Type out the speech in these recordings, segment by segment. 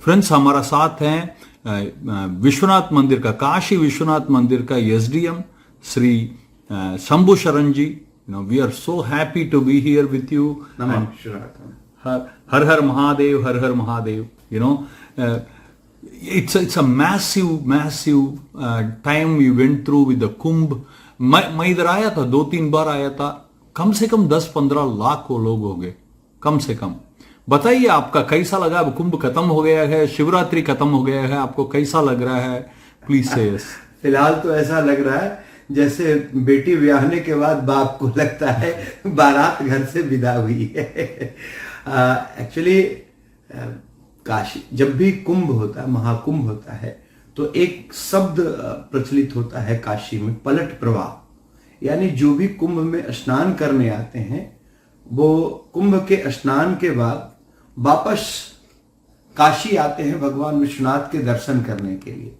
Friends, हमारा साथ हैं विश्वनाथ मंदिर का, काशी विश्वनाथ मंदिर का SDM Shri Shambhu Sharan ji. We are so happy to be here with you. हर हर महादेव, हर हर Mahadev. It's a massive time we went through with the Kumbh. मैं इधर आया था, 2-3 बार आया था. कम से कम 10-15 लाख को लोग हो गए, कम से कम. बताइए आपका कैसा लगा? अब कुंभ खत्म हो गया है, शिवरात्रि खत्म हो गया है, आपको कैसा लग रहा है? प्लीज से. फिलहाल तो ऐसा लग रहा है जैसे बेटी ब्याहने के बाद बाप को लगता है बारात घर से विदा हुई है. एक्चुअली काशी जब भी कुंभ होता है, महाकुंभ होता है, तो एक शब्द प्रचलित होता है काशी में, पलट प्रवाह. यानी जो भी कुंभ में स्नान करने आते हैं वो कुंभ के स्नान के बाद वापस काशी आते हैं भगवान विश्वनाथ के दर्शन करने के लिए.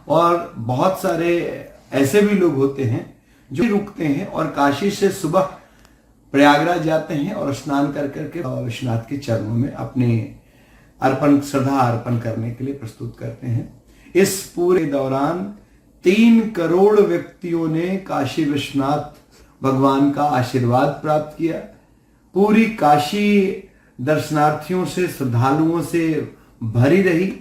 और बहुत सारे ऐसे भी लोग होते हैं जो रुकते हैं और काशी से सुबह प्रयागराज जाते हैं और स्नान कर करके विश्वनाथ के चरणों में अपने श्रद्धा अर्पण करने के लिए प्रस्तुत करते हैं. इस पूरे दौरान 3 करोड़ व्यक्तियों ने काशी विश्वनाथ भगवान का आशीर्वाद प्राप्त किया. पूरी काशी दर्शनार्थियों से, श्रद्धालुओं से भरी रही.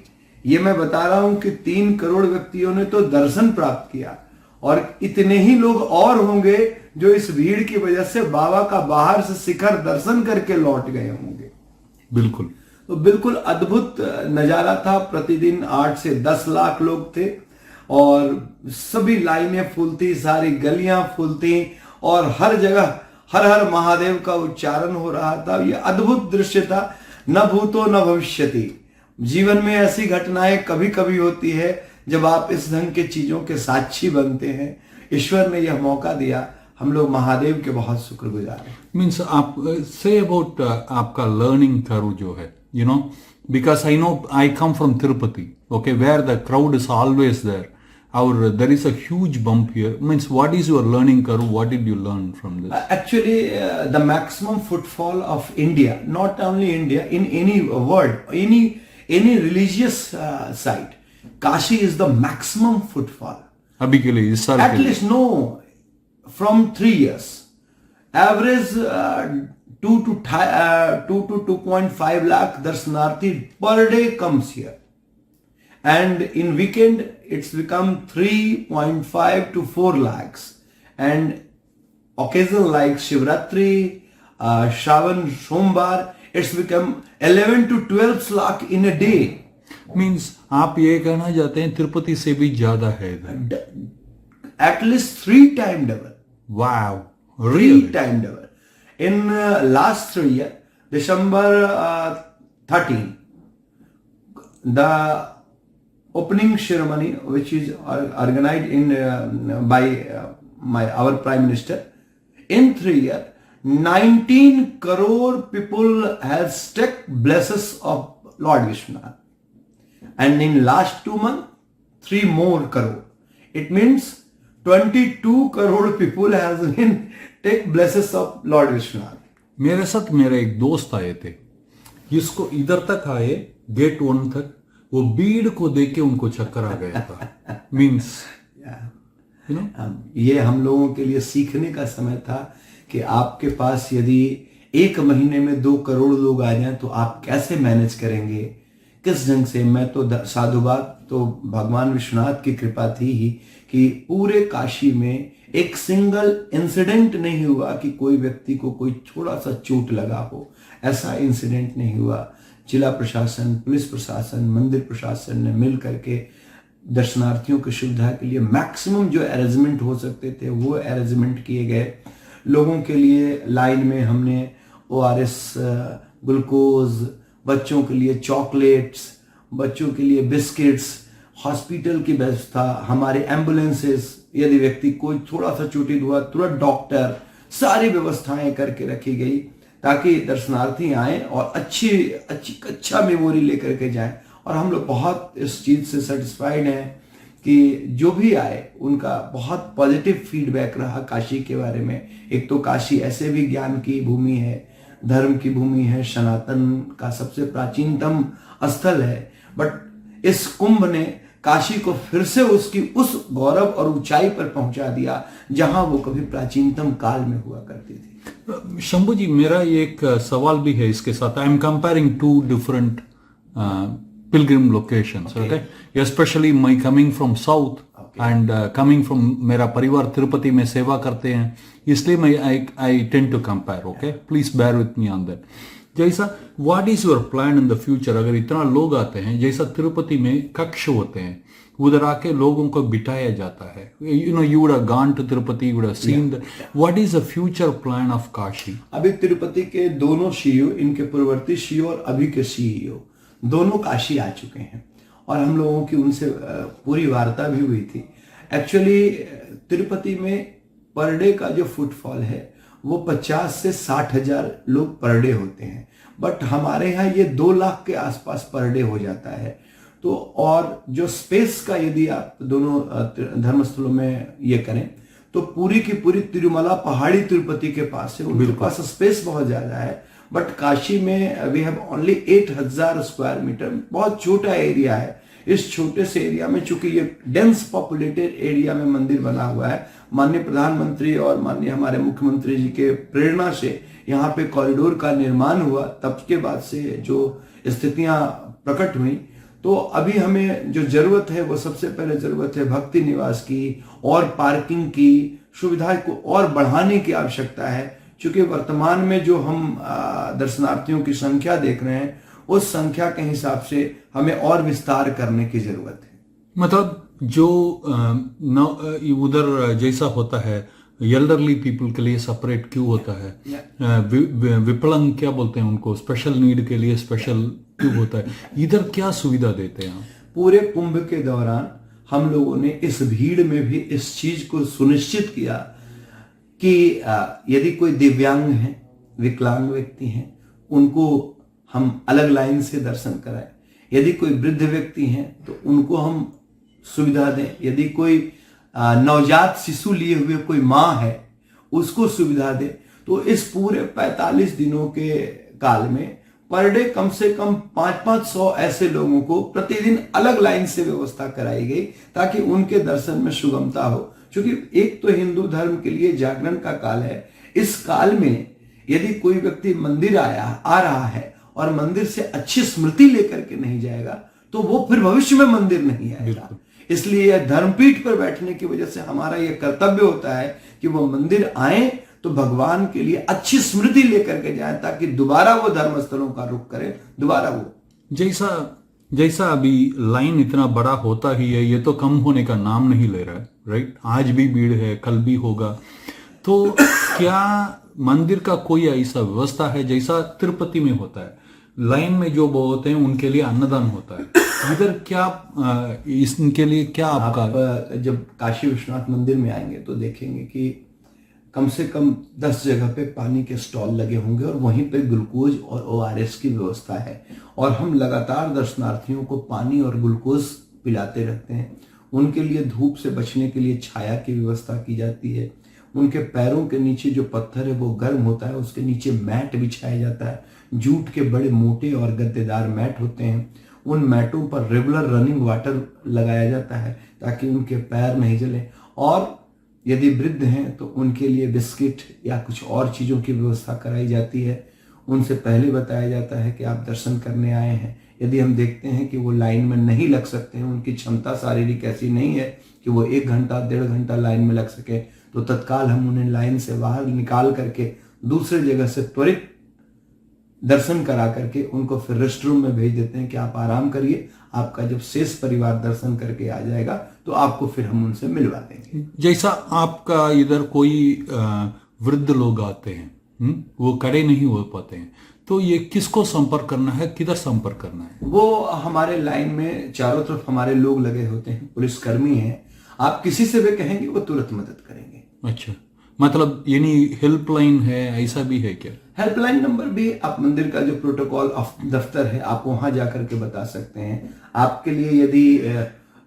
ये मैं बता रहा हूं कि 3 करोड़ व्यक्तियों ने तो दर्शन प्राप्त किया, और इतने ही लोग और होंगे जो इस भीड़ की वजह से बाबा का बाहर से शिखर दर्शन करके लौट गए होंगे. बिल्कुल. तो बिल्कुल अद्भुत नजारा था. प्रतिदिन 8 से 10 लाख लोग थे और सभी लाइनें फुल थी, सारी गलियां फुल थी और हर जगह हर हर महादेव का उच्चारण हो रहा था. ये अद्भुत दृश्य था. न भूतो न भविष्यति. जीवन में ऐसी घटनाएं कभी कभी होती है जब आप इस ढंग के चीजों के साक्षी बनते हैं. ईश्वर ने यह मौका दिया. हम लोग महादेव के बहुत शुक्रगुजार हैं. मीन्स आप से अबाउट आपका लर्निंग कर्व जो है, because I know I come from Tirupati, okay, where the crowd is always there. There is a huge bump here. Means, what is your learning curve? What did you learn from this? Actually, the maximum footfall of India, not only India, in any world, any religious site, Kashi is the maximum footfall. अभी के लिए, इस साल at least no, from 3 years, average 2 to 2.5 lakh darshanarthi per day comes here, and in weekend it's become 3.5 to 4 lakhs, and occasion like Shivratri, Shravan Sombar, it's become 11 to 12 lakh in a day. Means आप ये कहना चाहते हैं तिरुपति से भी ज्यादा है इधर? At least 3 times double. Wow, really? 3 times double. In last 3 years, December 13, the opening ceremony, which is organized by our Prime Minister, in 3 years, 19 crore people has taken blessings of Lord Vishwanath, and in last 2 months, 3 more crore. It means 22 crore people has been take blessings of Lord Vishwanath. मेरे साथ मेरे एक दोस्त आए थे, जिसको इधर तक आए, गेट 1 तक, वो भीड़ को देख के उनको चक्कर आ गया था. मीन्स ये हम लोगों के लिए सीखने का समय था कि आपके पास यदि 1 महीने में 2 करोड़ लोग आ जाएं तो आप कैसे मैनेज करेंगे, किस ढंग से. मैं तो साधुवाद तो भगवान विश्वनाथ की कृपा थी ही कि पूरे काशी में एक सिंगल इंसिडेंट नहीं हुआ कि कोई व्यक्ति को कोई थोड़ा सा चोट लगा हो. ऐसा इंसिडेंट नहीं हुआ. जिला प्रशासन, पुलिस प्रशासन, मंदिर प्रशासन ने मिल करके दर्शनार्थियों की सुविधा के लिए मैक्सिमम जो अरेंजमेंट हो सकते थे वो अरेंजमेंट किए गए. लोगों के लिए लाइन में हमने ORS, ग्लूकोज, बच्चों के लिए चॉकलेट्स, बच्चों के लिए बिस्किट्स, हॉस्पिटल की व्यवस्था, हमारे एम्बुलेंसेस, यदि व्यक्ति कोई थोड़ा सा चोटिल हुआ तुरंत डॉक्टर, सारी व्यवस्थाएं करके रखी गई ताकि दर्शनार्थी आए और अच्छा मेमोरी लेकर के जाएं. और हम लोग बहुत इस चीज से सेटिस्फाइड हैं कि जो भी आए उनका बहुत पॉजिटिव फीडबैक रहा काशी के बारे में. एक तो काशी ऐसे भी ज्ञान की भूमि है, धर्म की भूमि है, सनातन का सबसे प्राचीनतम स्थल है, बट इस कुंभ ने काशी को फिर से उसकी उस गौरव और ऊंचाई पर पहुंचा दिया जहां वो कभी प्राचीनतम काल में हुआ करती थी। शंभू जी, मेरा एक सवाल भी है इसके साथ। I am comparing to different pilgrim locations, okay, specially my coming from south and coming from, मेरा परिवार तिरुपति में सेवा करते हैं, इसलिए मैं I tend to compare, okay, please bear with me on that. जैसा what is your plan in the future? अगर इतना लोग आते हैं, जैसा तिरुपति में कक्ष होते हैं, उधर आके लोगों को बिठाया जाता है, you would have gone to Tirupati, you would have seen that. What is the future plan of Kashi? अभी तिरुपति के दोनों सीईओ, इनके पूर्ववर्ती सीईओ और अभी के सीईओ दोनों काशी आ चुके हैं और हम लोगों की उनसे पूरी वार्ता भी हुई थी। एक्चुअली तिरुपति में पर डे का जो फुटफॉल है वो 50 से 60 हजार लोग पर डे होते हैं, बट हमारे यहाँ ये 2 लाख के आसपास पर डे हो जाता है। तो और जो स्पेस का यदि आप दोनों धर्मस्थलों में ये करें तो पूरी की पूरी तिरुमला पहाड़ी तिरुपति के पास है, उनके पास स्पेस बहुत ज्यादा है। बट काशी में we have only 8000 square metre, बहुत छोटा एरिया है। इस छोटे से एरिया में चूंकि ये डेंस पॉपुलेटेड एरिया में मंदिर बना हुआ है, माननीय प्रधानमंत्री और माननीय हमारे मुख्यमंत्री जी के प्रेरणा से यहाँ पे कॉरिडोर का निर्माण हुआ, तब के बाद से जो स्थितियां प्रकट हुई, तो अभी हमें जो जरूरत है वो सबसे पहले जरूरत है भक्ति निवास की और पार्किंग की सुविधा को और बढ़ाने की आवश्यकता है। क्योंकि वर्तमान में जो हम दर्शनार्थियों की संख्या देख रहे हैं, उस संख्या के हिसाब से हमें और विस्तार करने की जरूरत है। मतलब जो उधर जैसा होता है एल्डरली पीपल के लिए सेपरेट क्यों होता है, विकलांग क्या बोलते हैं उनको, स्पेशल नीड के लिए स्पेशल क्यों होता है, इधर क्या सुविधा देते हैं? पूरे कुंभ के दौरान हम लोगों ने इस भीड़ में भी इस चीज को सुनिश्चित किया कि यदि कोई दिव्यांग है, विकलांग व्यक्ति हैं, उनको हम अलग लाइन से दर्शन कराएं। यदि कोई वृद्ध व्यक्ति हैं तो उनको हम सुविधा दें। यदि कोई नवजात शिशु लिए हुए कोई माँ है उसको सुविधा दें। तो इस पूरे 45 दिनों के काल में पर डे कम से कम 500 ऐसे लोगों को प्रतिदिन अलग लाइन से व्यवस्था कराई गई ताकि उनके दर्शन में सुगमता हो। क्योंकि एक तो हिंदू धर्म के लिए जागरण का काल है, इस काल में यदि कोई व्यक्ति मंदिर आ रहा है और मंदिर से अच्छी स्मृति लेकर के नहीं जाएगा तो वो फिर भविष्य में मंदिर नहीं आएगा। इसलिए यह धर्मपीठ पर बैठने की वजह से हमारा यह कर्तव्य होता है कि वो मंदिर आए तो भगवान के लिए अच्छी स्मृति लेकर के जाए ताकि दोबारा वो धर्मस्थलों का रुख करें, दोबारा वो जैसा अभी लाइन इतना बड़ा होता ही है, ये तो कम होने का नाम नहीं ले रहा है, राइट? आज भी भीड़ है, कल भी होगा। तो क्या मंदिर का कोई ऐसा व्यवस्था है जैसा तिरुपति में होता है, लाइन में जो होते हैं उनके लिए अन्नदान होता है, इधर क्या इसके लिए क्या आपका? आप जब काशी विश्वनाथ मंदिर में आएंगे तो देखेंगे कि कम से कम 10 जगह पे पानी के स्टॉल लगे होंगे और वहीं पे ग्लूकोज और ORS की व्यवस्था है और हम लगातार दर्शनार्थियों को पानी और ग्लूकोज पिलाते रहते हैं। उनके लिए धूप से बचने के लिए छाया की व्यवस्था की जाती है। उनके पैरों के नीचे जो पत्थर है वो गर्म होता है, उसके नीचे मैट बिछाया जाता है। जूट के बड़े मोटे और गद्देदार मैट होते हैं। उन मैटों पर रेगुलर रनिंग वाटर लगाया जाता है ताकि उनके पैर नहीं जले। और यदि वृद्ध हैं तो उनके लिए बिस्किट या कुछ और चीज़ों की व्यवस्था कराई जाती है। उनसे पहले बताया जाता है कि आप दर्शन करने आए हैं। यदि हम देखते हैं कि वो लाइन में नहीं लग सकते हैं, उनकी क्षमता शारीरिक ऐसी नहीं है कि वो 1 घंटा 1.5 घंटा लाइन में लग सके, तो तत्काल हम उन्हें लाइन से बाहर निकाल करके दूसरे जगह से त्वरित दर्शन करा करके उनको फिर रेस्ट रूम में भेज देते हैं कि आप आराम करिए, आपका जब शेष परिवार दर्शन करके आ जाएगा तो आपको फिर हम उनसे मिलवा देंगे। जैसा आपका इधर कोई वृद्ध लोग आते हैं, वो खड़े नहीं हो पाते हैं, तो ये किसको संपर्क करना है, किधर संपर्क करना है? वो हमारे लाइन में चारों तरफ हमारे लोग लगे होते हैं, पुलिसकर्मी हैं। आप किसी से भी कहेंगे वो तुरंत मदद करेंगे। अच्छा, मतलब यानी हेल्पलाइन है, ऐसा भी है क्या? हेल्पलाइन नंबर भी, आप मंदिर का जो प्रोटोकॉल दफ्तर है आप वहां जाकर के बता सकते हैं। आपके लिए यदि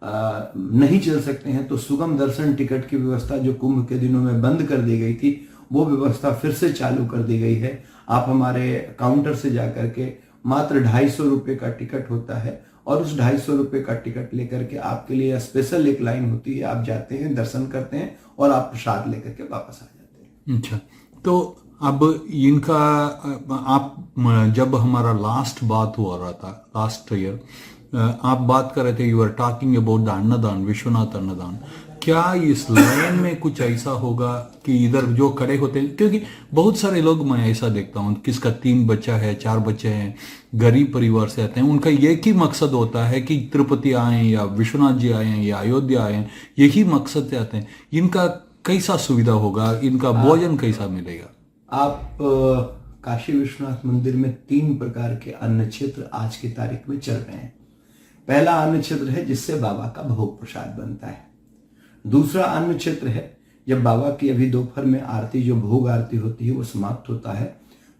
नहीं चल सकते हैं तो सुगम दर्शन टिकट की व्यवस्था जो कुंभ के दिनों में बंद कर दी गई थी, वो व्यवस्था फिर से चालू कर दी गई है। आप हमारे काउंटर से जाकर के मात्र 250 रुपये का टिकट होता है और उस 250 रुपए का टिकट लेकर के आपके लिए स्पेशल एक लाइन होती है, आप जाते हैं, दर्शन करते हैं और आप प्रसाद लेकर के वापस आ जाते हैं। अच्छा, तो अब इनका आप जब हमारा लास्ट बात हुआ रहा था लास्ट ईयर, आप बात कर रहे थे, you are talking about the annadan, Vishwanath अन्नदान। क्या इस लाइन में कुछ ऐसा होगा कि इधर जो खड़े होते हैं, क्योंकि बहुत सारे लोग मैं ऐसा देखता हूँ किसका 3 बच्चा है, 4 बच्चे हैं, गरीब परिवार से आते हैं, उनका एक ही मकसद होता है कि तिरुपति आए या विश्वनाथ जी आए या अयोध्या आए, यही मकसद से आते हैं। इनका कैसा सुविधा होगा, इनका भोजन कैसा मिलेगा? आप काशी विश्वनाथ मंदिर में 3 प्रकार के अन्न क्षेत्र आज की तारीख में चल रहे हैं। पहला अन्न क्षेत्र है जिससे बाबा का भोग प्रसाद बनता है। दूसरा अन्न क्षेत्र है जब बाबा की अभी दोपहर में आरती, जो भोग आरती होती है, वो समाप्त होता है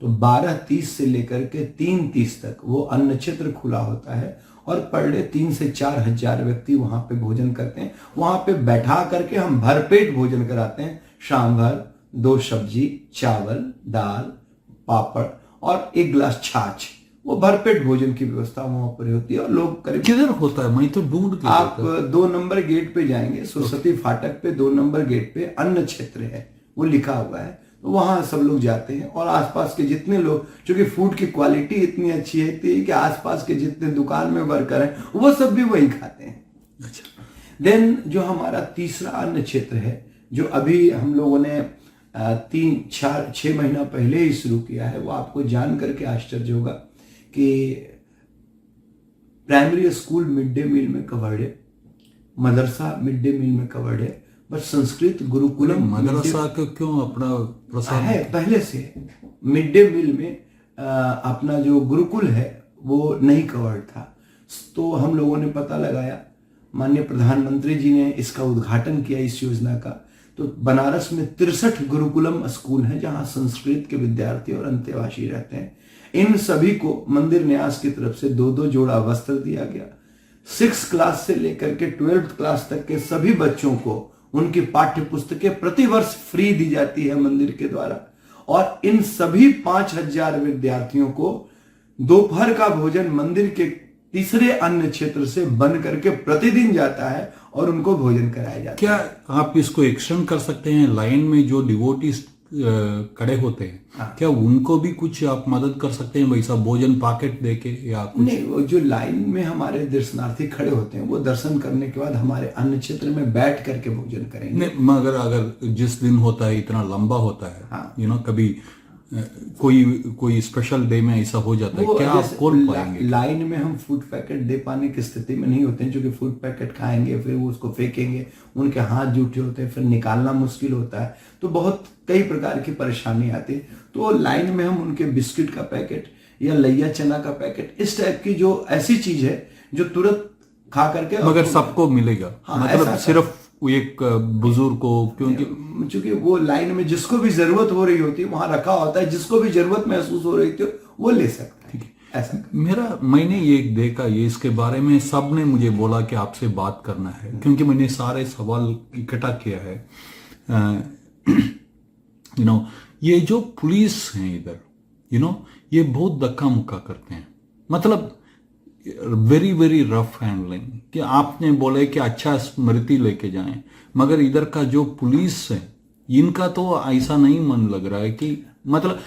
तो 12:30 से लेकर के 3:30 तक वो अन्न क्षेत्र खुला होता है और पर डे 3 से 4 हजार व्यक्ति वहां पे भोजन करते हैं। वहां पे बैठा करके हम भरपेट भोजन कराते हैं। शाम भर 2 सब्जी, चावल, दाल, पापड़ और 1 गिलास छाछ, वो भरपेट भोजन की व्यवस्था वहां पर होती है। और लोग करीब, किधर होता है, मैं तो ढूंढ के, आप 2 नंबर गेट पे जाएंगे, सरस्वती फाटक पे 2 नंबर गेट पे अन्न क्षेत्र है, वो लिखा हुआ है, तो वहां सब लोग जाते हैं। और आसपास के जितने लोग, क्योंकि फूड की क्वालिटी इतनी अच्छी है कि आसपास के जितने दुकान में वर्कर हैं वो सब भी वही खाते हैं। अच्छा, देन जो हमारा तीसरा अन्न क्षेत्र है, जो अभी हम लोगों ने 3-4-6 महीना पहले ही शुरू किया है, वो आपको जान करके आश्चर्य होगा कि primary school mid day meal में कवर्ड है, मदरसा मिड डे मील में कवर्ड है, बस संस्कृत गुरुकुलम मदरसा को क्यों अपना प्रसाद है पहले से। मिड डे मील में अपना जो गुरुकुल है वो नहीं कवर्ड था, तो हम लोगों ने पता लगाया, माननीय प्रधानमंत्री जी ने इसका उद्घाटन किया इस योजना का। तो बनारस में 63 गुरुकुलम स्कूल हैं जहां संस्कृत के विद्यार्थी और अंतेवासी रहते हैं। इन सभी को मंदिर न्यास की तरफ से 2-2 जोड़ा वस्त्र दिया गया। 6 क्लास से लेकर के 12th क्लास तक के सभी बच्चों को उनकी पाठ्य पुस्तकें प्रतिवर्ष फ्री दी जाती है मंदिर के द्वारा। और इन सभी 5000 विद्यार्थियों को दोपहर का भोजन मंदिर के तीसरे अन्न क्षेत्र से बन करके प्रतिदिन जाता है और उनको भोजन कराया जाता है। क्या आप इसको एक्सटेंड कर सकते हैं? लाइन में जो डिवोटीज खड़े होते हैं, क्या उनको भी कुछ आप मदद कर सकते हैं, वैसा भोजन पैकेट देके या कुछ? नहीं, वो जो लाइन में हमारे दर्शनार्थी खड़े होते हैं वो दर्शन करने के बाद हमारे अन्न क्षेत्र में बैठ करके भोजन करेंगे। नहीं, मगर अगर जिस दिन होता है इतना लंबा होता है, हाँ। कभी कोई स्पेशल डे में ऐसा हो जाता है, क्या आप खोल पाएंगे? लाइन में हम फूड पैकेट दे पाने की स्थिति में नहीं होते हैं, क्योंकि फूड पैकेट खाएंगे फिर वो उसको फेंकेंगे, उनके हाथ जूठे होते हैं, फिर निकालना मुश्किल होता है, तो बहुत कई प्रकार की परेशानी आती है। तो लाइन में हम उनके बिस्किट का पैकेट या लैया चना का पैकेट, इस टाइप की जो ऐसी चीज है जो तुरंत खा करके, मगर सबको मिलेगा, मतलब सिर्फ एक बुजुर्ग को, क्योंकि वो लाइन में जिसको भी जरूरत हो रही होती है वहां रखा होता है, जिसको भी जरूरत महसूस हो रही थी वो ले सकता है। ऐसा मैंने ये देखा, ये इसके बारे में सब ने मुझे बोला कि आपसे बात करना है, क्योंकि मैंने सारे सवाल इकट्ठा किया है। ये जो पुलिस हैं इधर, ये बहुत धक्का मुक्का करते हैं, मतलब वेरी वेरी रफ हैंडलिंग, कि आपने बोले कि अच्छा स्मृति लेके जाएं, मगर इधर का जो पुलिस है इनका तो ऐसा नहीं मन लग रहा है कि, मतलब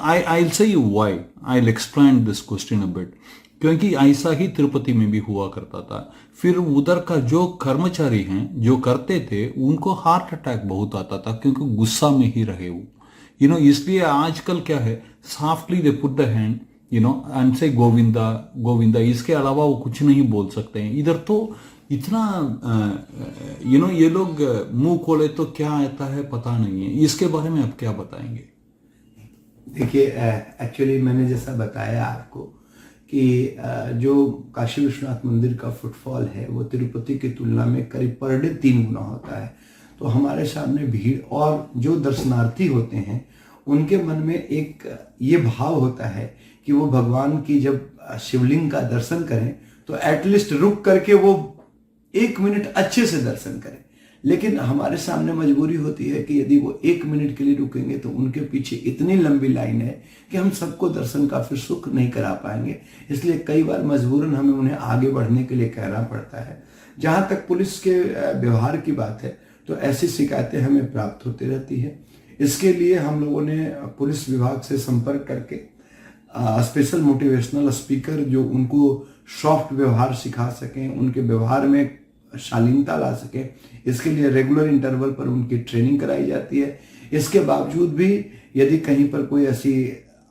आई से you why, I will explain this question a bit, क्योंकि ऐसा ही तिरुपति में भी हुआ करता था। फिर उधर का जो कर्मचारी हैं जो करते थे उनको हार्ट अटैक बहुत आता था, क्योंकि गुस्सा में ही रहे वो, इसलिए आजकल क्या है, softly they put the hand and से गोविंदा गोविंदा, इसके अलावा वो कुछ नहीं बोल सकते हैं। इधर तो इतना ये लोग मुंह खोले तो क्या आता है पता नहीं है। इसके बारे में आप क्या बताएंगे? देखिए, एक्चुअली मैंने जैसा बताया आपको कि जो काशी विश्वनाथ मंदिर का फुटफॉल है वो तिरुपति की तुलना में करीब पर डे 3 गुना होता है। तो हमारे सामने भीड़, और जो दर्शनार्थी होते हैं उनके मन में एक ये भाव होता है कि वो भगवान की जब शिवलिंग का दर्शन करें तो एटलीस्ट रुक करके वो 1 मिनट अच्छे से दर्शन करें। लेकिन हमारे सामने मजबूरी होती है कि यदि वो 1 मिनट के लिए रुकेंगे तो उनके पीछे इतनी लंबी लाइन है कि हम सबको दर्शन का फिर सुख नहीं करा पाएंगे। इसलिए कई बार मजबूरन हमें उन्हें आगे बढ़ने के लिए कहना पड़ता है। जहां तक पुलिस के व्यवहार की बात है तो ऐसी शिकायतें हमें प्राप्त होती रहती है। इसके लिए हम लोगों ने पुलिस विभाग से संपर्क करके स्पेशल मोटिवेशनल स्पीकर जो उनको सॉफ्ट व्यवहार सिखा सकें, उनके व्यवहार में शालीनता ला सके, इसके लिए रेगुलर इंटरवल पर उनकी ट्रेनिंग कराई जाती है। इसके बावजूद भी यदि कहीं पर कोई ऐसी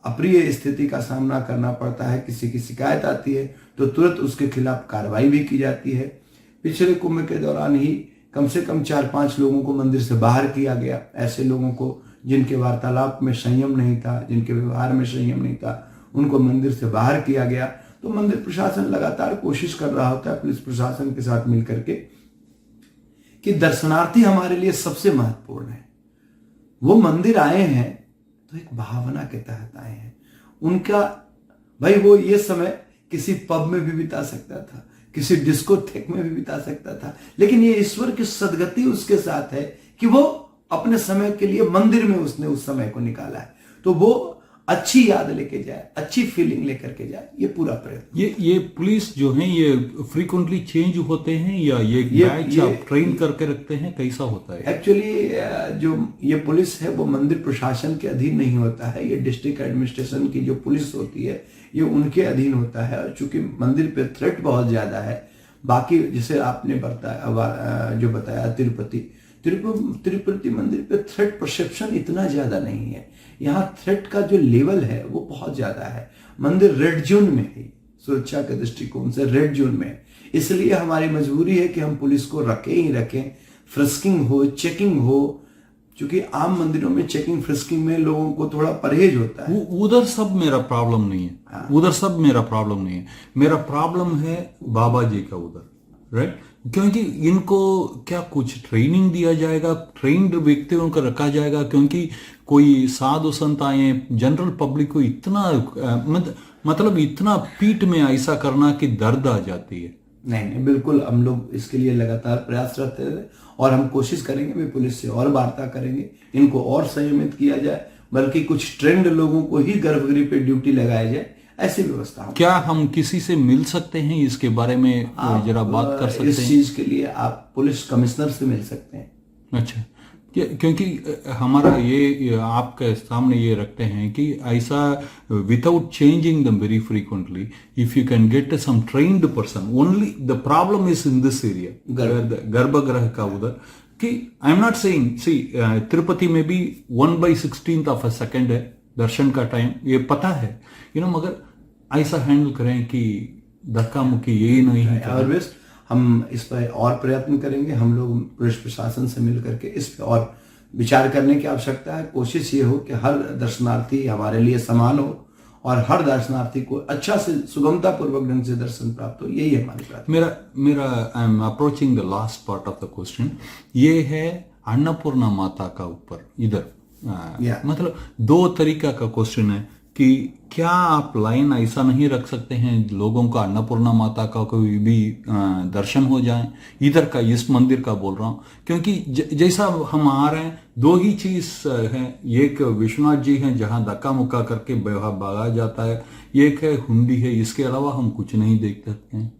अप्रिय स्थिति का सामना करना पड़ता है, किसी की शिकायत आती है तो तुरंत उसके खिलाफ कार्रवाई भी की जाती है। पिछले कुंभ के दौरान ही कम से कम 4-5 लोगों को मंदिर से बाहर किया गया। ऐसे लोगों को जिनके वार्तालाप में संयम नहीं था, जिनके व्यवहार में संयम नहीं था, उनको मंदिर से बाहर किया गया। तो मंदिर प्रशासन लगातार कोशिश कर रहा होता है पुलिस प्रशासन के साथ मिलकर के कि दर्शनार्थी हमारे लिए सबसे महत्वपूर्ण है। वो मंदिर आए हैं तो एक भावना के तहत आए हैं। उनका भाई वो ये समय किसी पब में भी बिता सकता था, किसी डिस्कोथेक में भी बिता सकता था, लेकिन ये ईश्वर की सदगति उसके साथ है कि वो अपने समय के लिए मंदिर में उसने उस समय को निकाला है। तो वो अच्छी याद लेके जाए, अच्छी फीलिंग लेकर के जाए, ये पूरा प्रयत्न। ये पुलिस जो है ये फ्रीक्वेंटली चेंज होते हैं या ये बैच आप ट्रेन करके रखते हैं, कैसा होता है? एक्चुअली जो ये पुलिस है वो मंदिर प्रशासन के अधीन नहीं होता है। ये डिस्ट्रिक्ट एडमिनिस्ट्रेशन की जो पुलिस होती है ये उनके अधीन होता है। और चूंकि मंदिर पे थ्रेट बहुत ज्यादा है, बाकी जैसे आपने जो बताया तिरुपति मंदिर पे थ्रेट परसेप्शन इतना ज्यादा नहीं है। यहाँ थ्रेट का जो लेवल है वो बहुत ज्यादा है। मंदिर रेड जोन में है, सुरक्षा के दृष्टिकोण से रेड जोन में है। इसलिए हमारी मजबूरी है कि हम पुलिस को रखें ही रखें, फ्रिस्किंग हो, चेकिंग हो। क्योंकि आम मंदिरों में चेकिंग फ्रिस्किंग में लोगों को थोड़ा परहेज होता है। उधर सब मेरा प्रॉब्लम नहीं है। हाँ। उधर सब मेरा प्रॉब्लम नहीं है। मेरा प्रॉब्लम है बाबा जी का उधर, राइट? क्योंकि इनको क्या कुछ ट्रेनिंग दिया जाएगा, ट्रेन्ड व्यक्तियों को रखा जाएगा? क्योंकि कोई साधु संत आए, जनरल पब्लिक को इतना मतलब इतना पीठ में ऐसा करना कि दर्द आ जाती है। नहीं, बिल्कुल हम लोग इसके लिए लगातार प्रयासरत हैं और हम कोशिश करेंगे भी, पुलिस से और वार्ता करेंगे, इनको और संयमित किया जाए, बल्कि कुछ ट्रेंड लोगों को ही गर्भगृह पे ड्यूटी लगाया जाए, ऐसी व्यवस्था। क्या हम किसी से मिल सकते हैं इसके बारे में जरा बात कर सकते हैं? इस चीज के लिए आप पुलिस कमिश्नर से मिल सकते हैं। अच्छा, क्योंकि हमारा ये आपके सामने ये रखते हैं कि ऐसा without changing them very frequently, if you can get some trained person, only the problem is in this area, गर्भगृह का उधर। कि I am not saying, see Tirupati में भी 1/16 ऑफ अ सेकेंड है दर्शन का टाइम, ये पता है, मगर ऐसा हैंडल करें कि धक्का मुक्की ये नहीं है। ऑलवेज हम इस पर और प्रयत्न करेंगे। हम लोग पुलिस प्रशासन से मिल करके इस पर और विचार करने की आवश्यकता है। कोशिश ये हो कि हर दर्शनार्थी हमारे लिए समान हो और हर दर्शनार्थी को अच्छा से सुगमता पूर्वक ढंग से दर्शन प्राप्त हो, यही हमारी प्रार्थना। मेरा I am approaching the last part of the question. ये है अन्नपूर्णा माता का ऊपर इधर मतलब 2 तरीका का क्वेश्चन है कि क्या आप लाइन ऐसा नहीं रख सकते हैं लोगों का अन्नपूर्णा माता का कोई भी दर्शन हो जाए? इधर का, इस मंदिर का बोल रहा हूं, क्योंकि जैसा हम आ रहे हैं 2 ही चीज है। एक विश्वनाथ जी हैं जहां धक्का मुक्का करके भागा जाता है, एक है हुंडी है, इसके अलावा हम कुछ नहीं देख सकते हैं।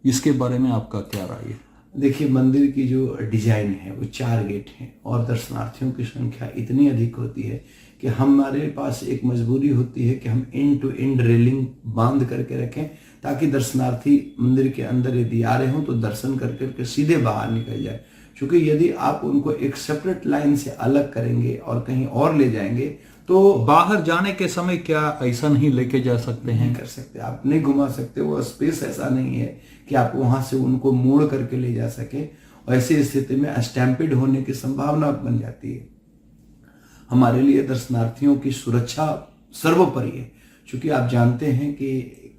इसके बारे में आपका क्या राय है? देखिए, मंदिर की जो डिजाइन है वो 4 गेट हैं और दर्शनार्थियों की संख्या इतनी अधिक होती है कि हमारे पास एक मजबूरी होती है कि हम एंड टू एंड रेलिंग बांध करके रखें, ताकि दर्शनार्थी मंदिर के अंदर यदि आ रहे हो तो दर्शन करके सीधे बाहर निकल जाए। क्योंकि यदि आप उनको एक सेपरेट लाइन से अलग करेंगे और कहीं और ले जाएंगे तो बाहर जाने के समय क्या ऐसा नहीं लेके जा सकते हैं? नहीं कर सकते, आप नहीं घुमा सकते। वो स्पेस ऐसा नहीं है कि आप वहां से उनको मोड़ करके ले जा सके। और ऐसी स्थिति में स्टैम्पिड होने की संभावना बन जाती है। हमारे लिए दर्शनार्थियों की सुरक्षा सर्वोपरि है। क्योंकि आप जानते हैं कि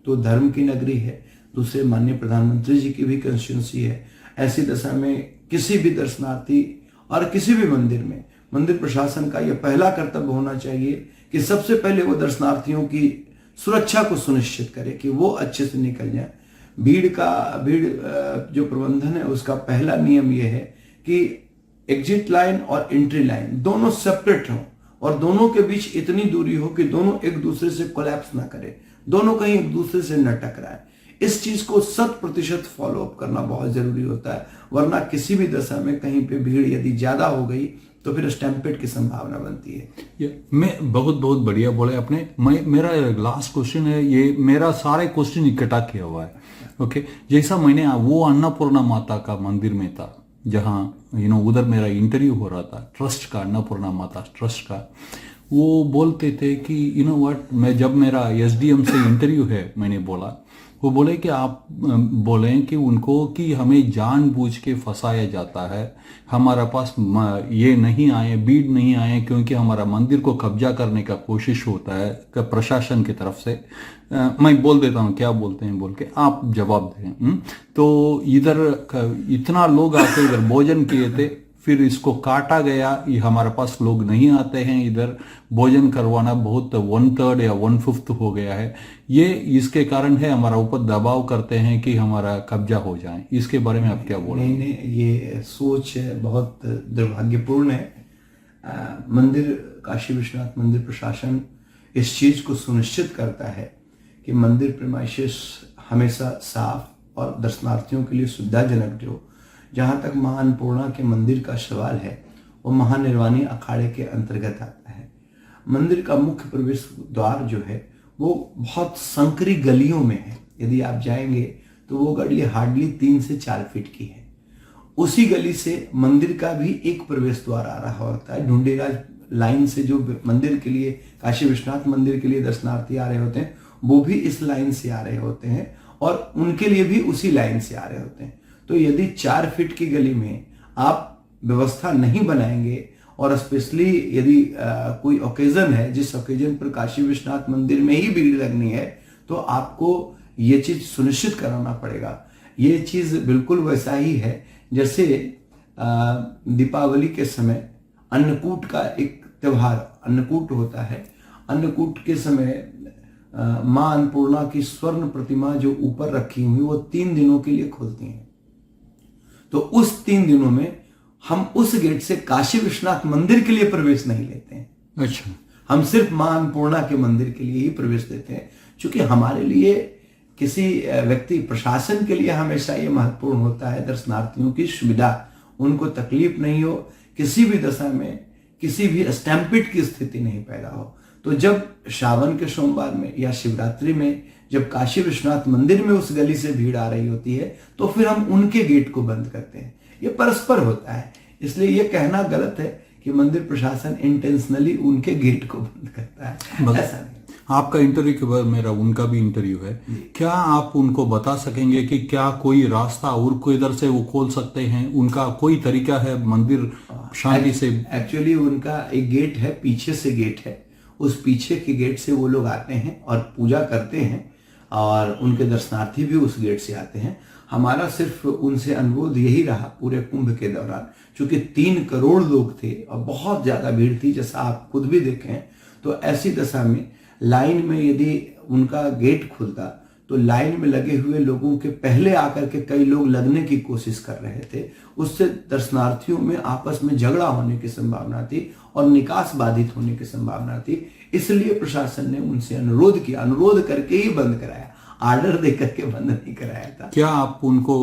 तो धर्म की नगरी है, दूसरे माननीय प्रधानमंत्री जी की भी कंस्टिट्यूंसी है। ऐसी दशा में किसी भी दर्शनार्थी और किसी भी मंदिर में मंदिर प्रशासन का यह पहला कर्तव्य होना चाहिए कि सबसे पहले वो दर्शनार्थियों की सुरक्षा को सुनिश्चित करे कि वो अच्छे से निकल जाए। भीड़ जो प्रबंधन है उसका पहला नियम यह है कि एग्जिट लाइन और एंट्री लाइन दोनों सेपरेट हों और दोनों के बीच इतनी दूरी हो कि दोनों एक दूसरे से कोलैप्स ना करें, दोनों कहीं एक दूसरे से न टकराए। इस चीज को 100% फॉलो अप करना बहुत जरूरी होता है, वरना किसी भी दशा में कहीं पे भीड़ यदि ज्यादा हो गई तो फिर स्टैम्पेड की संभावना बनती है। मैं बहुत बहुत बढ़िया बोले आपने। मेरा लास्ट क्वेश्चन है, ये मेरा सारे क्वेश्चन इकट्ठा किया हुआ है। ओके, जैसा मैंने वो अन्नपूर्णा माता का मंदिर में था जहाँ उधर मेरा इंटरव्यू हो रहा था, ट्रस्ट का, अन्नपूर्णा माता ट्रस्ट का, वो बोलते थे कि व्हाट, मैं जब मेरा एसडीएम से इंटरव्यू है, मैंने बोला, वो बोले कि आप बोलें कि उनको कि हमें जानबूझ के फंसाया जाता है, हमारा पास ये नहीं आए, बीड नहीं आए, क्योंकि हमारा मंदिर को कब्जा करने का कोशिश होता है प्रशासन की तरफ से। मैं बोल देता हूँ क्या बोलते हैं बोल के, आप जवाब दें। तो इधर इतना लोग आके इधर भोजन किए थे, फिर इसको काटा गया, ये हमारे पास लोग नहीं आते हैं, इधर भोजन करवाना बहुत 1/3 या 1/5 हो गया है। ये इसके कारण है, हमारा ऊपर दबाव करते हैं कि हमारा कब्जा हो जाए। इसके बारे में आप क्या बोल रहे हैं? नहीं, ये सोच बहुत दुर्भाग्यपूर्ण है। मंदिर, काशी विश्वनाथ मंदिर प्रशासन इस चीज को सुनिश्चित करता है कि मंदिर प्रीमाइसेस हमेशा साफ और दर्शनार्थियों के लिए सुविधाजनक हो। जहां तक मां अन्नपूर्णा के मंदिर का सवाल है, वो महानिर्वाणी अखाड़े के अंतर्गत आता है। मंदिर का मुख्य प्रवेश द्वार जो है वो बहुत संकरी गलियों में है। यदि आप जाएंगे तो वो गली हार्डली 3 से 4 फीट की है। उसी गली से मंदिर का भी एक प्रवेश द्वार आ रहा होता है। ढूंढीराज लाइन से जो मंदिर के लिए, काशी विश्वनाथ मंदिर के लिए दर्शनार्थी आ रहे होते हैं, वो भी इस लाइन से आ रहे होते हैं और उनके लिए भी उसी लाइन से आ रहे होते हैं। तो यदि 4 फीट की गली में आप व्यवस्था नहीं बनाएंगे और स्पेशली यदि कोई ओकेजन है, जिस ओकेजन पर काशी विश्वनाथ मंदिर में ही भीड़ लगनी है, तो आपको ये चीज सुनिश्चित कराना पड़ेगा। ये चीज बिल्कुल वैसा ही है जैसे दीपावली के समय अन्नकूट का एक त्योहार अन्नकूट होता है। अन्नकूट के समय मां अन्नपूर्णा की स्वर्ण प्रतिमा जो ऊपर रखी हुई वो 3 दिनों के लिए खुलती हैं। तो उस 3 दिनों में हम उस गेट से काशी विश्वनाथ मंदिर के लिए प्रवेश नहीं लेते हैं। अच्छा, हम सिर्फ मां अन्नपूर्णा के मंदिर के लिए ही प्रवेश देते हैं, क्योंकि हमारे लिए, किसी व्यक्ति, प्रशासन के लिए हमेशा ये महत्वपूर्ण होता है दर्शनार्थियों की सुविधा, उनको तकलीफ नहीं हो, किसी भी दशा में किसी भी स्टैम्पिड की स्थिति नहीं पैदा हो। तो जब श्रावण के सोमवार में या शिवरात्रि में जब काशी विश्वनाथ मंदिर में उस गली से भीड़ आ रही होती है, तो फिर हम उनके गेट को बंद करते हैं। ये परस्पर होता है, इसलिए ये कहना गलत है कि मंदिर प्रशासन इंटेंशनली उनके गेट को बंद करता है, ऐसा नहीं। आपका इंटरव्यू के बाद मेरा उनका भी इंटरव्यू है, क्या आप उनको बता सकेंगे कि क्या कोई रास्ता और कोई इधर से वो खोल सकते हैं? उनका कोई तरीका है मंदिर शांति से? एक्चुअली उनका एक गेट है, पीछे से गेट है, उस पीछे के गेट से वो लोग आते हैं और पूजा करते हैं और उनके दर्शनार्थी भी उस गेट से आते हैं। हमारा सिर्फ उनसे अनुरोध यही रहा पूरे कुंभ के दौरान, क्योंकि 3 करोड़ लोग थे और बहुत ज्यादा भीड़ थी, जैसा आप खुद भी देखें। तो ऐसी दशा में लाइन में यदि उनका गेट खुलता तो लाइन में लगे हुए लोगों के पहले आकर के कई लोग लगने की कोशिश कर रहे थे। उससे दर्शनार्थियों में आपस में झगड़ा होने की संभावना थी और निकास बाधित होने की संभावना थी। इसलिए प्रशासन ने उनसे अनुरोध किया, अनुरोध करके ही बंद कराया, आर्डर देकर के बंद नहीं कराया था। क्या आप उनको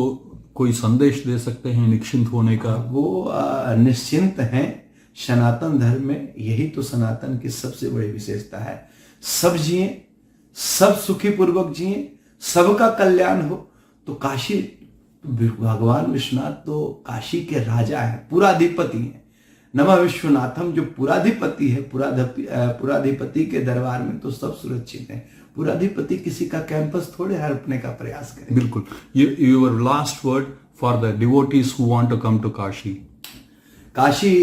कोई संदेश दे सकते हैं निश्चिंत होने का? वो निश्चिंत हैं। सनातन धर्म में यही तो सनातन की सबसे बड़ी विशेषता है। सब जिए, सब सुखी पूर्वक जिए, सबका कल्याण हो। तो काशी, भगवान विश्वनाथ तो काशी के राजा है, पुराधिपति है। नमः विश्वनाथम जो पुराधिपति है, पुराधिपति के दरबार में तो सब सुरक्षित है। पुराधिपति किसी का कैंपस थोड़े हड़पने का प्रयास करे। बिल्कुल। Your last word for the devotees who want to come to Kashi. Kashi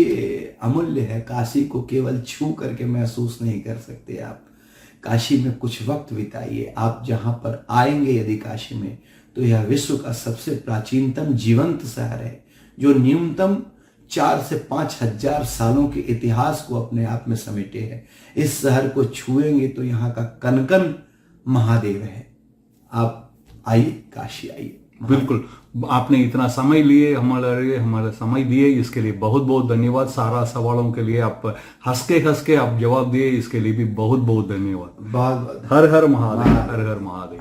अमूल्य है, काशी को केवल छू करके महसूस नहीं कर सकते आप। काशी में कुछ वक्त बिताइए। आप जहां पर आएंगे यदि काशी में, तो यह विश्व का सबसे प्राचीनतम जीवंत शहर है, जो न्यूनतम 4 से 5 हजार सालों के इतिहास को अपने आप में समेटे है। इस शहर को छुएंगे तो यहाँ का कन कन महादेव है। आप आइए, काशी आइए। बिल्कुल, आपने इतना समय लिए हमारा समय दिए, इसके लिए बहुत बहुत धन्यवाद। सारा सवालों के लिए आप हंस के आप जवाब दिए, इसके लिए भी बहुत बहुत धन्यवाद। बहुत बहुत हर हर महादेव, हर हर महादेव।